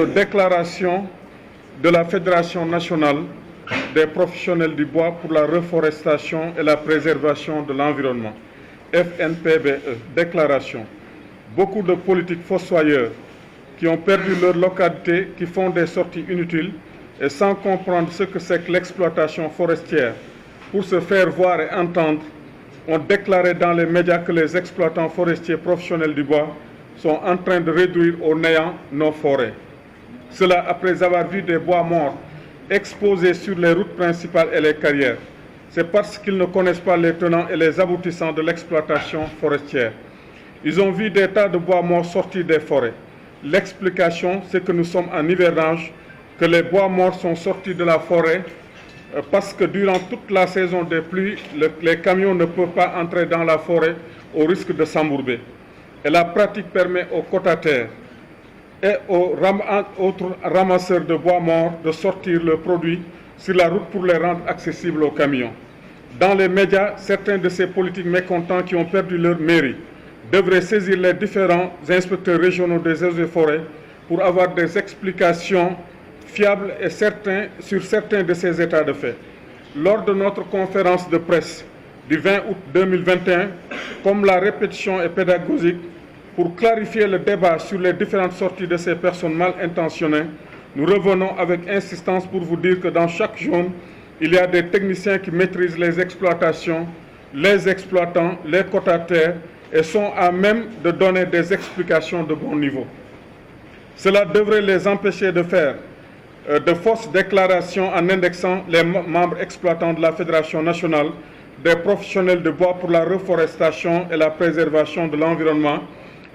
déclaration de la Fédération nationale des professionnels du bois pour la reforestation et la préservation de l'environnement, FNPBE. Déclaration. Beaucoup de politiques fossoyeurs qui ont perdu leur localité, qui font des sorties inutiles et sans comprendre ce que c'est que l'exploitation forestière, pour se faire voir et entendre, ont déclaré dans les médias que les exploitants forestiers professionnels du bois sont en train de réduire au néant nos forêts. Cela après avoir vu des bois morts exposés sur les routes principales et les carrières. C'est parce qu'ils ne connaissent pas les tenants et les aboutissants de l'exploitation forestière. Ils ont vu des tas de bois morts sortir des forêts. L'explication, c'est que nous sommes en hivernage, que les bois morts sont sortis de la forêt parce que durant toute la saison des pluies, les camions ne peuvent pas entrer dans la forêt au risque de s'embourber. Et la pratique permet aux quotataires et aux autres ramasseurs de bois morts de sortir leurs produits sur la route pour les rendre accessibles aux camions. Dans les médias, certains de ces politiques mécontents qui ont perdu leur mairie devraient saisir les différents inspecteurs régionaux des eaux et forêts pour avoir des explications fiables et sur certains de ces états de fait. Lors de notre conférence de presse du 20 août 2021, comme la répétition est pédagogique, pour clarifier le débat sur les différentes sorties de ces personnes mal intentionnées, nous revenons avec insistance pour vous dire que dans chaque zone, il y a des techniciens qui maîtrisent les exploitations, les exploitants, les quotataires et sont à même de donner des explications de bon niveau. Cela devrait les empêcher de faire de fausses déclarations en indexant les membres exploitants de la Fédération nationale des professionnels de bois pour la reforestation et la préservation de l'environnement,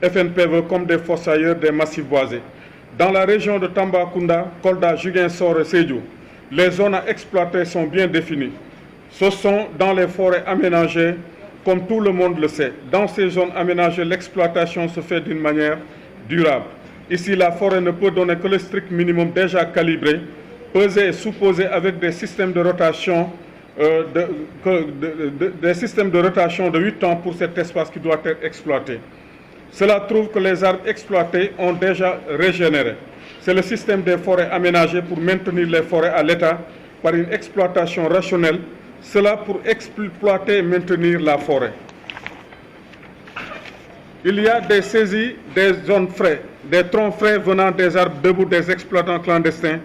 FNPBE, comme des fossoyeurs des massifs boisés. Dans la région de Tambacounda, Kolda, Ziguinchor et Sédhiou, les zones à exploiter sont bien définies. Ce sont dans les forêts aménagées, comme tout le monde le sait. Dans ces zones aménagées, l'exploitation se fait d'une manière durable. Ici, la forêt ne peut donner que le strict minimum déjà calibré, pesé et sous-pesé avec des systèmes de rotation de 8 ans pour cet espace qui doit être exploité. Cela trouve que les arbres exploités ont déjà régénéré. C'est le système des forêts aménagées pour maintenir les forêts à l'état par une exploitation rationnelle, cela pour exploiter et maintenir la forêt. Il y a des saisies des zones frais, des troncs frais venant des arbres debout des exploitants clandestins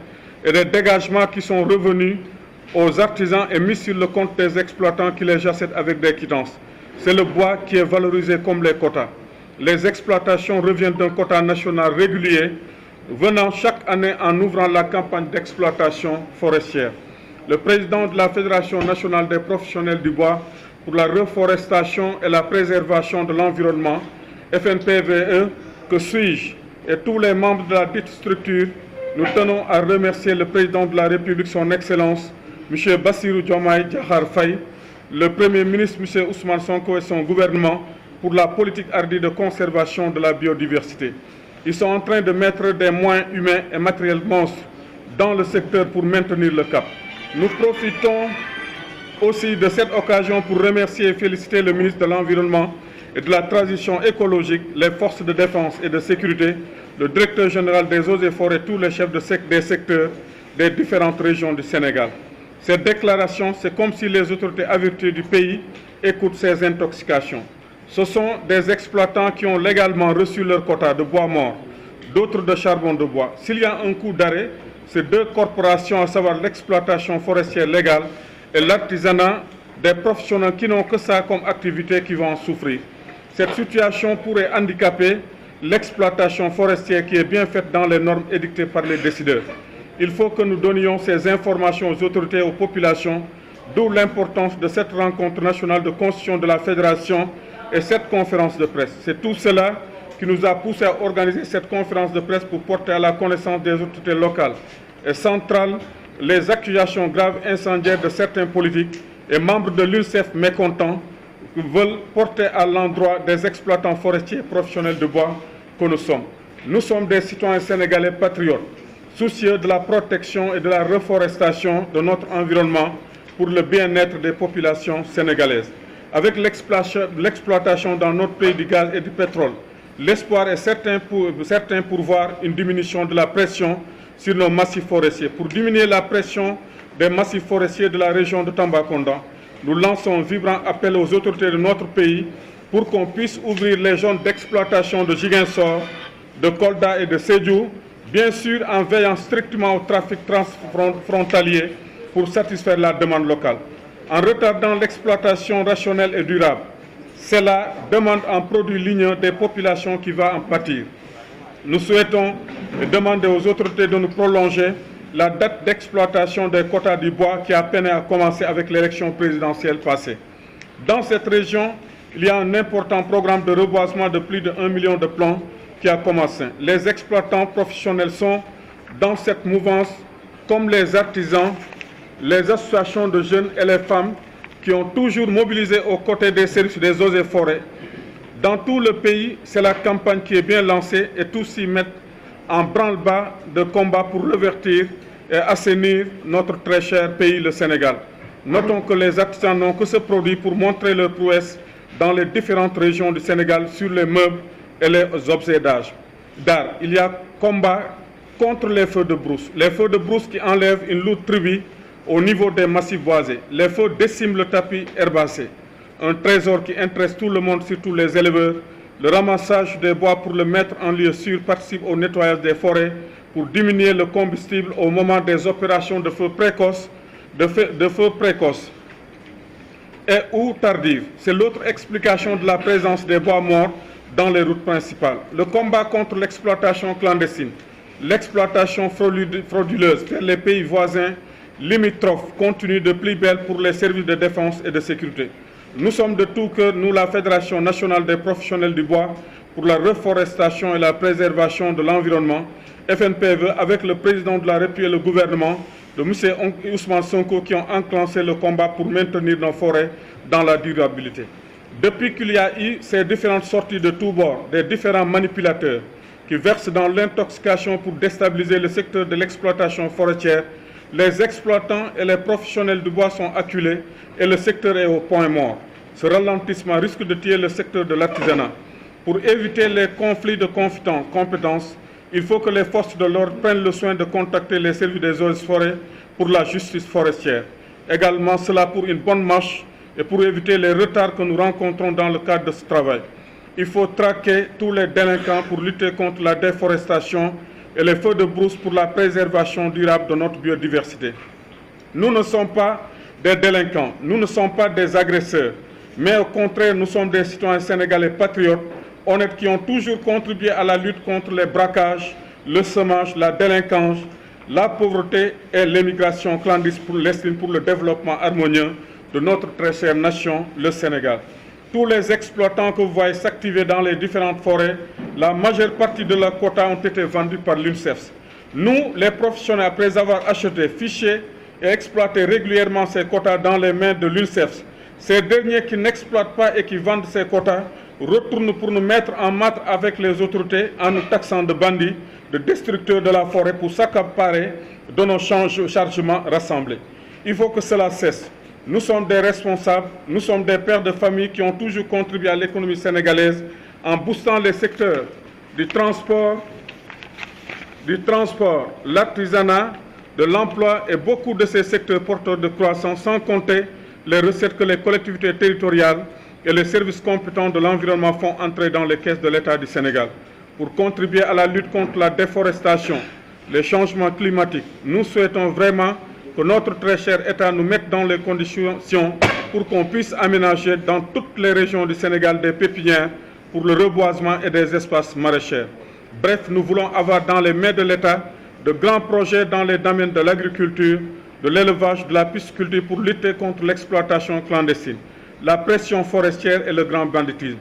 et des dégagements qui sont revenus aux artisans et mis sur le compte des exploitants qui les achètent avec des quittances. C'est le bois qui est valorisé comme les quotas. Les exploitations reviennent d'un quota national régulier venant chaque année en ouvrant la campagne d'exploitation forestière. Le président de la Fédération nationale des professionnels du bois pour la reforestation et la préservation de l'environnement, FNPBE, que suis-je, et tous les membres de la dite structure, nous tenons à remercier le président de la République, son Excellence, M. Bassirou Diomaye Diakhar Faye, le Premier ministre, M. Ousmane Sonko et son gouvernement pour la politique hardie de conservation de la biodiversité. Ils sont en train de mettre des moyens humains et matériels monstres dans le secteur pour maintenir le cap. Nous profitons aussi de cette occasion pour remercier et féliciter le ministre de l'Environnement et de la Transition écologique, les forces de défense et de sécurité, le directeur général des eaux et forêts, tous les chefs des secteurs des différentes régions du Sénégal. Cette déclaration, c'est comme si les autorités averties du pays écoutent ces intoxications. Ce sont des exploitants qui ont légalement reçu leur quota de bois mort, d'autres de charbon de bois. S'il y a un coup d'arrêt, ces deux corporations, à savoir l'exploitation forestière légale et l'artisanat, des professionnels qui n'ont que ça comme activité qui vont en souffrir. Cette situation pourrait handicaper l'exploitation forestière qui est bien faite dans les normes édictées par les décideurs. Il faut que nous donnions ces informations aux autorités et aux populations, d'où l'importance de cette rencontre nationale de constitution de la Fédération et cette conférence de presse. C'est tout cela qui nous a poussé à organiser cette conférence de presse pour porter à la connaissance des autorités locales et centrales les accusations graves incendiaires de certains politiques et membres de l'UNICEF mécontents qui veulent porter à l'endroit des exploitants forestiers professionnels de bois que nous sommes. Nous sommes des citoyens sénégalais patriotes, soucieux de la protection et de la reforestation de notre environnement pour le bien-être des populations sénégalaises. Avec l'exploitation dans notre pays du gaz et du pétrole, L'espoir est certain pour voir une diminution de la pression sur nos massifs forestiers. Pour diminuer la pression des massifs forestiers de la région de Tambacounda, nous lançons un vibrant appel aux autorités de notre pays pour qu'on puisse ouvrir les zones d'exploitation de Ziguinchor, de Kolda et de Sédhiou, bien sûr en veillant strictement au trafic transfrontalier pour satisfaire la demande locale. En retardant l'exploitation rationnelle et durable, cela demande un produit ligneux des populations qui va en pâtir. Nous souhaitons demander aux autorités de nous prolonger la date d'exploitation des quotas du bois qui a peiné à commencer avec l'élection présidentielle passée. Dans cette région, il y a un important programme de reboisement de plus de 1 million de plants qui a commencé. Les exploitants professionnels sont dans cette mouvance, comme les artisans, les associations de jeunes et les femmes qui ont toujours mobilisé aux côtés des services des eaux et forêts. Dans tout le pays, c'est la campagne qui est bien lancée et tous s'y mettent en branle-bas de combat pour revertir et assainir notre très cher pays, le Sénégal. Notons que les artisans n'ont que ce produit pour montrer leur prouesse dans les différentes régions du Sénégal sur les meubles et les objets d'art. Il y a combat contre les feux de brousse. Les feux de brousse qui enlèvent une lourde tribu au niveau des massifs boisés. Les feux déciment le tapis herbacé. Un trésor qui intéresse tout le monde, surtout les éleveurs. Le ramassage des bois pour le mettre en lieu sûr participe au nettoyage des forêts pour diminuer le combustible au moment des opérations de feu précoce, et ou tardives. C'est l'autre explication de la présence des bois morts dans les routes principales. Le combat contre l'exploitation clandestine, l'exploitation frauduleuse vers les pays voisins limitrophes continue de plus belle pour les services de défense et de sécurité. Nous sommes de tout cœur, nous, la Fédération nationale des professionnels du bois, pour la reforestation et la préservation de l'environnement, FNPE, avec le président de la République et le gouvernement, de M. Ousmane Sonko, qui ont enclenché le combat pour maintenir nos forêts dans la durabilité. Depuis qu'il y a eu ces différentes sorties de tous bords, des différents manipulateurs qui versent dans l'intoxication pour déstabiliser le secteur de l'exploitation forestière, les exploitants et les professionnels du bois sont acculés et le secteur est au point mort. Ce ralentissement risque de tuer le secteur de l'artisanat. Pour éviter les conflits de compétences, il faut que les forces de l'ordre prennent le soin de contacter les services des eaux et forêts pour la justice forestière. Également, cela pour une bonne marche et pour éviter les retards que nous rencontrons dans le cadre de ce travail. Il faut traquer tous les délinquants pour lutter contre la déforestation et les feux de brousse pour la préservation durable de notre biodiversité. Nous ne sommes pas des délinquants, nous ne sommes pas des agresseurs, mais au contraire, nous sommes des citoyens sénégalais patriotes, honnêtes qui ont toujours contribué à la lutte contre les braquages, le semage, la délinquance, la pauvreté et l'émigration clandestine pour le développement harmonieux de notre très chère nation, le Sénégal. Tous les exploitants que vous voyez s'activer dans les différentes forêts, la majeure partie de leurs quotas ont été vendus par l'UNICEF. Nous, les professionnels, après avoir acheté, fiché et exploité régulièrement ces quotas dans les mains de l'UNICEF, ces derniers qui n'exploitent pas et qui vendent ces quotas retournent pour nous mettre en marche avec les autorités en nous taxant de bandits, de destructeurs de la forêt pour s'accaparer de nos chargements rassemblés. Il faut que cela cesse. Nous sommes des responsables, nous sommes des pères de famille qui ont toujours contribué à l'économie sénégalaise en boostant les secteurs du transport, l'artisanat, de l'emploi et beaucoup de ces secteurs porteurs de croissance, sans compter les recettes que les collectivités territoriales et les services compétents de l'environnement font entrer dans les caisses de l'État du Sénégal. Pour contribuer à la lutte contre la déforestation, les changements climatiques, nous souhaitons vraiment que notre très cher État nous mette dans les conditions pour qu'on puisse aménager dans toutes les régions du Sénégal des pépinières pour le reboisement et des espaces maraîchers. Bref, nous voulons avoir dans les mains de l'État de grands projets dans les domaines de l'agriculture, de l'élevage, de la pisciculture pour lutter contre l'exploitation clandestine, la pression forestière et le grand banditisme.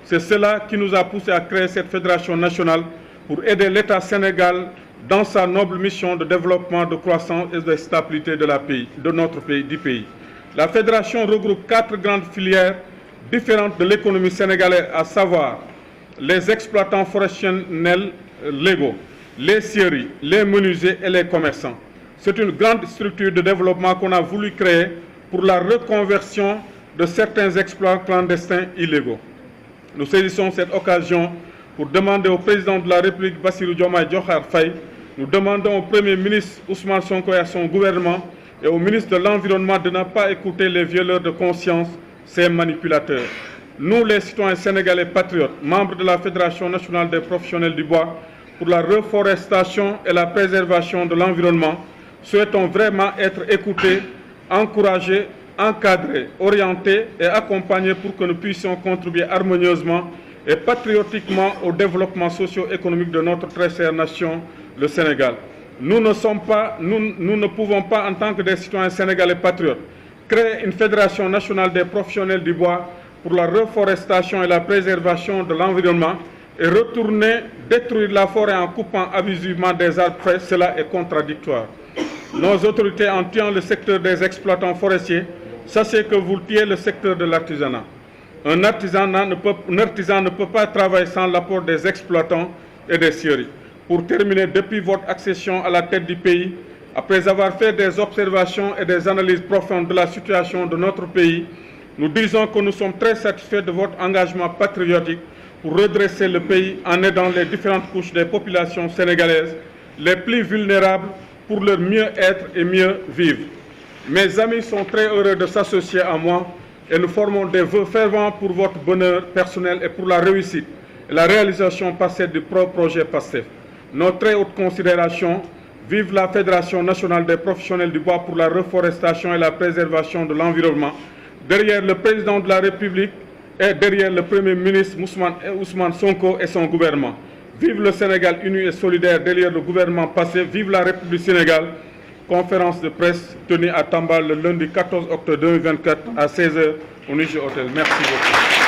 C'est cela qui nous a poussé à créer cette fédération nationale pour aider l'État sénégal dans sa noble mission de développement, de croissance et de stabilité de notre pays, La fédération regroupe 4 grandes filières différentes de l'économie sénégalaise, à savoir les exploitants forestiers légaux, les scieries, les menuisiers et les commerçants. C'est une grande structure de développement qu'on a voulu créer pour la reconversion de certains exploits clandestins illégaux. Nous saisissons cette occasion pour demander au président de la République, Bassirou Diomaye Diakhar Faye, nous demandons au Premier ministre Ousmane Sonko et à son gouvernement et au ministre de l'Environnement de ne pas écouter les violeurs de conscience, ces manipulateurs. Nous, les citoyens sénégalais patriotes, membres de la Fédération nationale des professionnels du bois, pour la reforestation et la préservation de l'environnement, souhaitons vraiment être écoutés, encouragés, encadrés, orientés et accompagnés pour que nous puissions contribuer harmonieusement et patriotiquement au développement socio-économique de notre très chère nation, le Sénégal. Nous ne pouvons pas, en tant que des citoyens sénégalais patriotes, créer une fédération nationale des professionnels du bois pour la reforestation et la préservation de l'environnement et retourner détruire la forêt en coupant abusivement des arbres frais. Cela est contradictoire. Nos autorités, en tuant le secteur des exploitants forestiers, sachez que vous tuez le secteur de l'artisanat. Un artisan ne peut pas travailler sans l'apport des exploitants et des scieries. Pour terminer, depuis votre accession à la tête du pays, après avoir fait des observations et des analyses profondes de la situation de notre pays, nous disons que nous sommes très satisfaits de votre engagement patriotique pour redresser le pays en aidant les différentes couches des populations sénégalaises les plus vulnérables pour leur mieux-être et mieux vivre. Mes amis sont très heureux de s'associer à moi et nous formons des vœux fervents pour votre bonheur personnel et pour la réussite et la réalisation passée du projet PASTEF. Notre très haute considération, vive la Fédération nationale des professionnels du bois pour la reforestation et la préservation de l'environnement. Derrière le président de la République et derrière le Premier ministre Ousmane Sonko et son gouvernement. Vive le Sénégal uni et solidaire derrière le gouvernement passé. Vive la République du Sénégal. Conférence de presse tenue à Tamba le lundi 14 octobre 2024 à 16h au Niger Hotel. Merci beaucoup.